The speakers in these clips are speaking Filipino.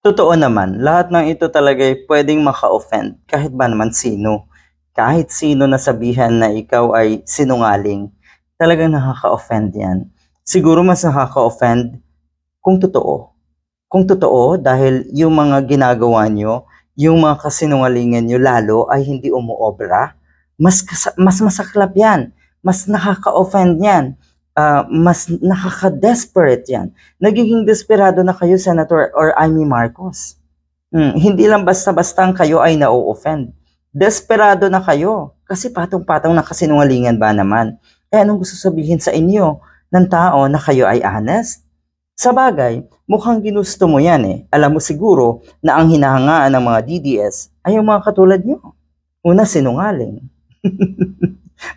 Totoo naman, lahat ng ito talaga ay puwedeng maka-offend kahit ba naman sino. Kahit sino na sabihan na ikaw ay sinungaling, talagang nakaka-offend 'yan. Siguro mas nakaka-offend kung totoo. Kung totoo dahil yung mga ginagawa niyo, yung mga kasinungalingan niyo lalo ay hindi umuobra, mas masaklap 'yan, mas nakaka-offend 'yan, mas nakaka-desperate 'yan. Nagiging desperado na kayo, Senator or Amy Marcos. Hindi lang basta-bastang kayo ay na-o-offend. Desperado na kayo kasi patong-patong na kasinungalingan ba naman. Eh anong gusto sabihin sa inyo ng tao na kayo ay honest? Sabagay, mukhang ginusto mo yan eh. Alam mo siguro na ang hinahangaan ng mga DDS ay yung mga katulad nyo. Una, sinungaling.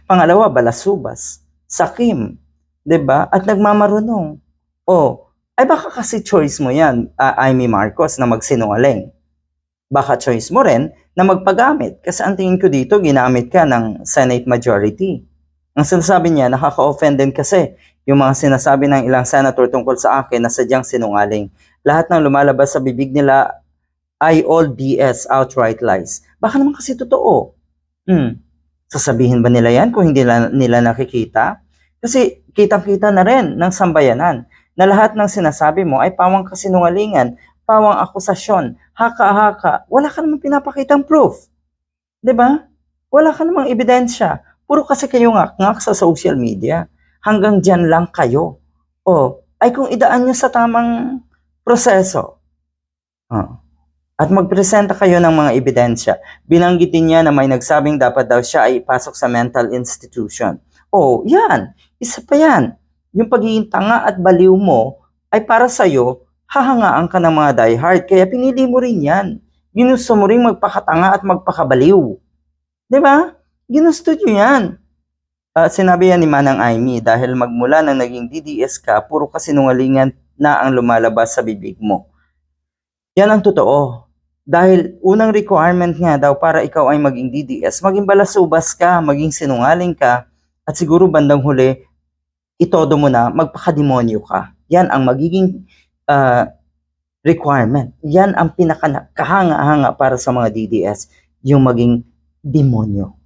Pangalawa, balasubas. Sakim. 'Di ba? At nagmamarunong. Oh, ay baka kasi choice mo yan, Amy Marcos, na magsinungaling. Baka choice mo rin na magpagamit. Kasi ang tingin ko dito, ginamit ka ng Senate majority. Ang sinasabi niya, nakaka-offend din kasi yung mga sinasabi ng ilang senator tungkol sa akin na sadyang sinungaling. Lahat ng lumalabas sa bibig nila ay all BS, outright lies. Baka naman kasi totoo. Sasabihin ba nila yan kung hindi nila nakikita? Kasi kitang-kita na rin ng sambayanan na lahat ng sinasabi mo ay pawang kasinungalingan, pawang akusasyon, haka-haka. Wala ka namang pinapakitang proof. 'Di ba? Wala ka namang ebidensya. Puro kasi kayo ngak-ngak sa social media. Hanggang diyan lang kayo. O, ay kung idaan nyo sa tamang proseso. Oh. At magpresenta kayo ng mga ebidensya. Binanggitin niya na may nagsabing dapat daw siya ay ipasok sa mental institution. Oh, yan. Isa pa yan. Yung pagiging tanga at baliw mo ay para sa'yo, hahangaan ka ng mga diehard. Kaya pinili mo rin yan. Ginusto mo rin magpakatanga at magpakabaliw. 'Di ba? Ginusto nyo yan. Sinabi yan ni Manang Aimee dahil magmula nang naging DDS ka, puro kasinungalingan na ang lumalabas sa bibig mo. Yan ang totoo. Dahil unang requirement nga daw para ikaw ay maging DDS, maging balasubas ka, maging sinungaling ka, at siguro bandang huli, itodo mo na, magpakademonyo ka. Yan ang magiging requirement. Yan ang pinakahanga-hanga para sa mga DDS, yung maging demonyo.